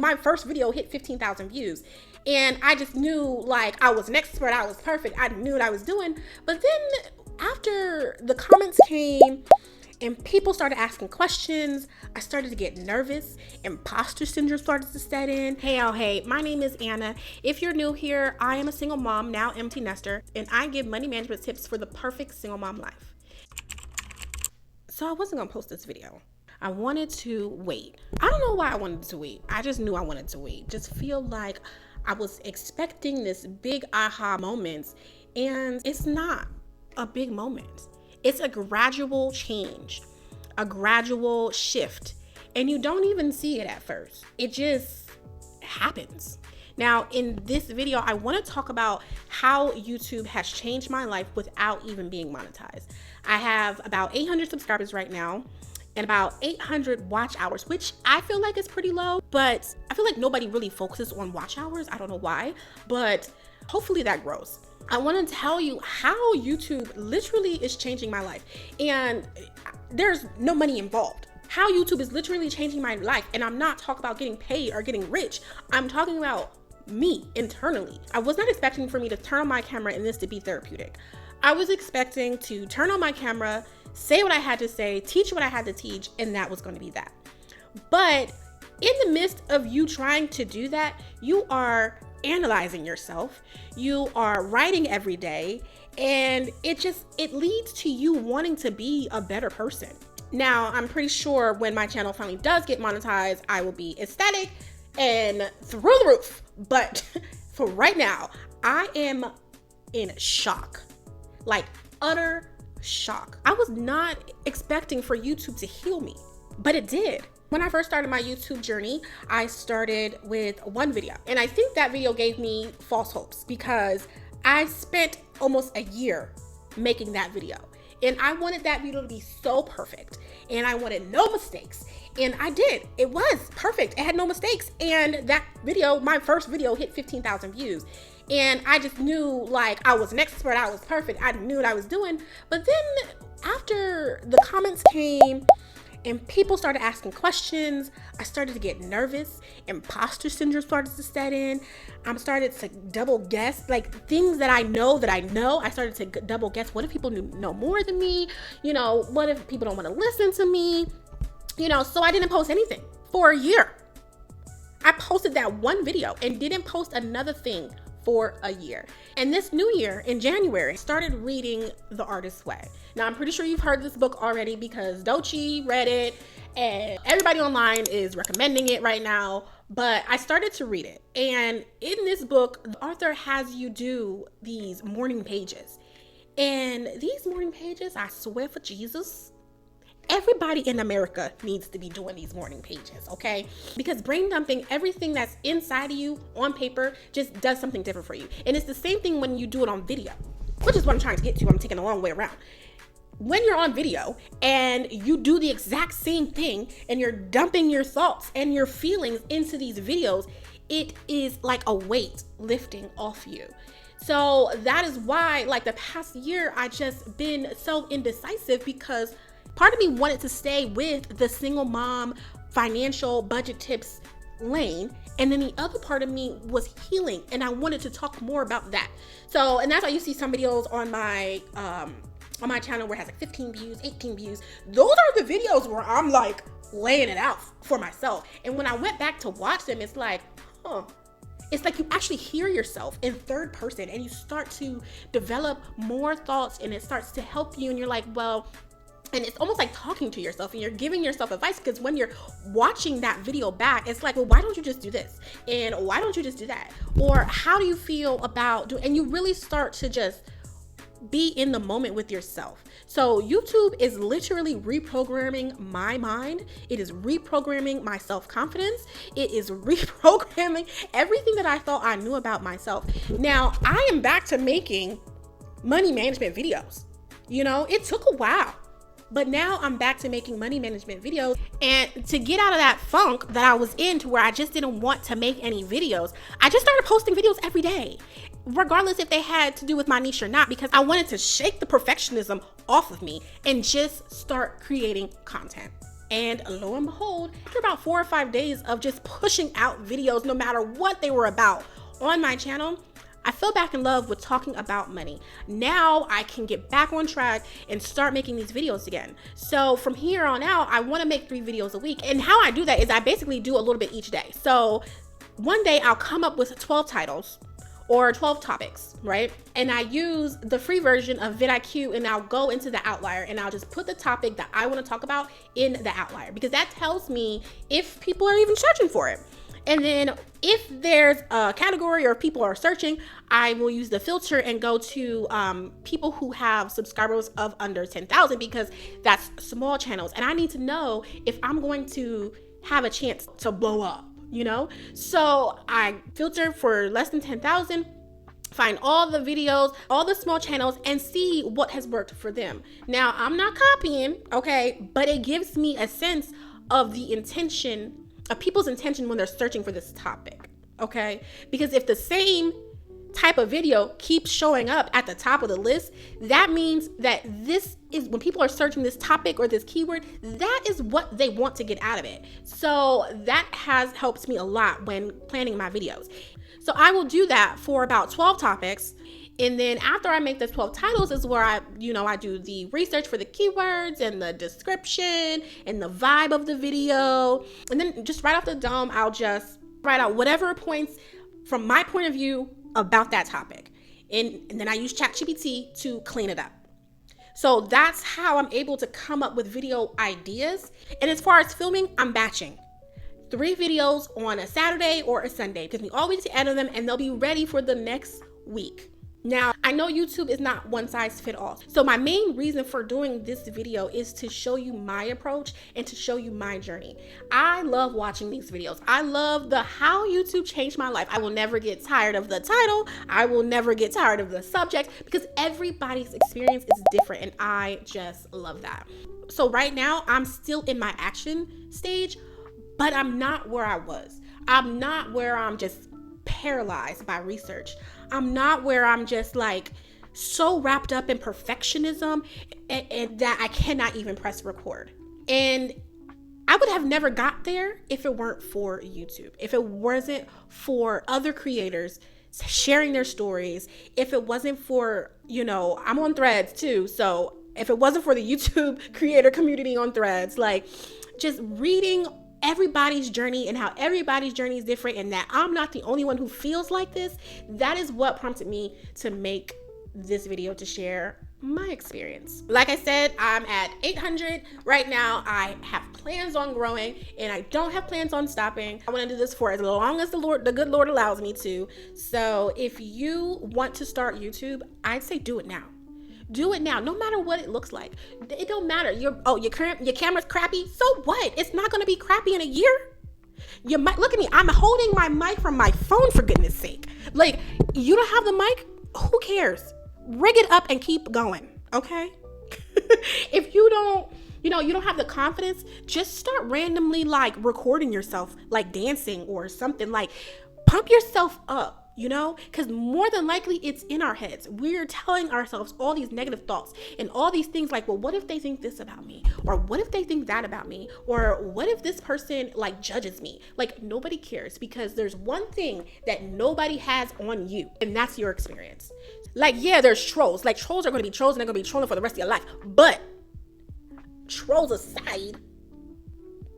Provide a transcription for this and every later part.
My first video hit 15,000 views. And I just knew like I was an expert, I was perfect, I knew what I was doing. But then after the comments came and people started asking questions, I started to get nervous. Imposter syndrome started to set in. Hey, my name is Anna. If you're new here, I am a single mom, now empty nester, and I give money management tips for the perfect single mom life. So I wasn't gonna post this video. I wanted to wait. I don't know why I wanted to wait. I just knew I wanted to wait. Just feel like I was expecting this big aha moment, and it's not a big moment. It's a gradual change, a gradual shift, and you don't even see it at first. It just happens. Now, in this video, I want to talk about how YouTube has changed my life without even being monetized. I have about 800 subscribers right now and about 800 watch hours, which I feel like is pretty low, but I feel like nobody really focuses on watch hours. I don't know why, but hopefully that grows. I want to tell you how YouTube literally is changing my life, and there's no money involved. How YouTube is literally changing my life, and I'm not talking about getting paid or getting rich. I'm talking about me internally. I was not expecting for me to turn on my camera and this to be therapeutic. I was expecting to turn on my camera, say what I had to say, teach what I had to teach, and that was going to be that. But in the midst of you trying to do that, you are analyzing yourself, you are writing every day, and it leads to you wanting to be a better person. Now, I'm pretty sure when my channel finally does get monetized, I will be ecstatic and through the roof. But for right now, I am in shock, like utter shock. I was not expecting for YouTube to heal me, but it did. When I first started my YouTube journey, I started with one video, and I think that video gave me false hopes because I spent almost a year making that video, and I wanted that video to be so perfect, and I wanted no mistakes, and I did. It was perfect. It had no mistakes, and that video, my first video, hit 15,000 views. And I just knew like I was an expert, I was perfect, I knew what I was doing. But then after the comments came and people started asking questions, I started to get nervous. Imposter syndrome started to set in. I started to double guess, like things that I know. I started to double guess. What if people know more than me? You know, what if people don't want to listen to me? You know, so I didn't post anything for a year. I posted that one video and didn't post another thing for a year. And this new year in January, I started reading The Artist's Way. Now, I'm pretty sure you've heard this book already because Dochi read it and everybody online is recommending it right now, but I started to read it. And in this book, the author has you do these morning pages. And these morning pages, I swear for Jesus, everybody in America needs to be doing these morning pages, okay? Because brain dumping, everything that's inside of you on paper just does something different for you. And it's the same thing when you do it on video, which is what I'm trying to get to. I'm taking a long way around. When you're on video and you do the exact same thing and you're dumping your thoughts and your feelings into these videos, it is like a weight lifting off you. So that is why, like the past year, I just been so indecisive because part of me wanted to stay with the single mom financial budget tips lane, and then the other part of me was healing, and I wanted to talk more about that. So, and that's why you see some videos on my channel where it has like 15 views, 18 views. Those are the videos where I'm like laying it out for myself. And when I went back to watch them, it's like, it's like you actually hear yourself in third person and you start to develop more thoughts, and it starts to help you, and you're like, well, and it's almost like talking to yourself and you're giving yourself advice, because when you're watching that video back, it's like, well, why don't you just do this? And why don't you just do that? Or how do you feel about and you really start to just be in the moment with yourself. So YouTube is literally reprogramming my mind. It is reprogramming my self-confidence. It is reprogramming everything that I thought I knew about myself. Now I am back to making money management videos. You know, it took a while, but now I'm back to making money management videos. And to get out of that funk that I was in, to where I just didn't want to make any videos, I just started posting videos every day, regardless if they had to do with my niche or not, because I wanted to shake the perfectionism off of me and just start creating content. And lo and behold, after about 4 or 5 days of just pushing out videos, no matter what they were about on my channel, I fell back in love with talking about money. Now I can get back on track and start making these videos again. So from here on out, I want to make 3 videos a week. And how I do that is I basically do a little bit each day. So one day I'll come up with 12 titles or 12 topics, right? And I use the free version of vidIQ, and I'll go into the outlier and I'll just put the topic that I want to talk about in the outlier, because that tells me if people are even searching for it. And then if there's a category or if people are searching, I will use the filter and go to people who have subscribers of under 10,000, because that's small channels. And I need to know if I'm going to have a chance to blow up, you know? So I filter for less than 10,000, find all the videos, all the small channels, and see what has worked for them. Now, I'm not copying, okay? But it gives me a sense of the intention of people's intention when they're searching for this topic, okay? Because if the same type of video keeps showing up at the top of the list, that means that this is, when people are searching this topic or this keyword, that is what they want to get out of it. So that has helped me a lot when planning my videos. So I will do that for about 12 topics. And then after I make the 12 titles is where I do the research for the keywords and the description and the vibe of the video. And then just right off the dome, I'll just write out whatever points from my point of view about that topic. And then I use ChatGPT to clean it up. So that's how I'm able to come up with video ideas. And as far as filming, I'm batching 3 videos on a Saturday or a Sunday, because we always edit them and they'll be ready for the next week. Now, I know YouTube is not one size fit all. So my main reason for doing this video is to show you my approach and to show you my journey. I love watching these videos. I love the how YouTube changed my life. I will never get tired of the title. I will never get tired of the subject, because everybody's experience is different, and I just love that. So right now, I'm still in my action stage, but I'm not where I was. I'm not where I'm just paralyzed by research. I'm not where I'm just like so wrapped up in perfectionism and that I cannot even press record. And I would have never got there if it weren't for YouTube, if it wasn't for other creators sharing their stories, if it wasn't for, I'm on Threads too. So if it wasn't for the YouTube creator community on Threads, like just reading everybody's journey and how everybody's journey is different, and that I'm not the only one who feels like this, that is what prompted me to make this video to share my experience. Like I said, I'm at 800 right now. I have plans on growing, and I don't have plans on stopping. I want to do this for as long as the good Lord allows me to. So if you want to start YouTube, I'd say do it now. Do it now, no matter what it looks like. It don't matter. Your camera's crappy. So what? It's not gonna be crappy in a year. Your mic, look at me. I'm holding my mic from my phone, for goodness sake. Like, you don't have the mic? Who cares? Rig it up and keep going, okay? If you don't have the confidence, just start randomly like recording yourself, like dancing or something. Like, pump yourself up. Because more than likely it's in our heads. We're telling ourselves all these negative thoughts and all these things like, well, what if they think this about me? Or what if they think that about me? Or what if this person like judges me? Like, nobody cares, because there's one thing that nobody has on you, and that's your experience. Like, yeah, there's trolls. Like, trolls are going to be trolls and they're going to be trolling for the rest of your life. But trolls aside,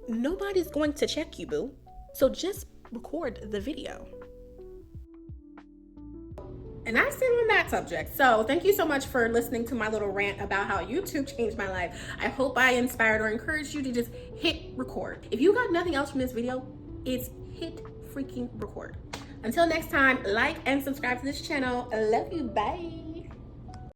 nobody's going to check you, boo. So record the video. And I stand on that subject. So thank you so much for listening to my little rant about how YouTube changed my life. I hope I inspired or encouraged you to just hit record. If you got nothing else from this video, it's hit freaking record. Until next time, like and subscribe to this channel. I love you. Bye.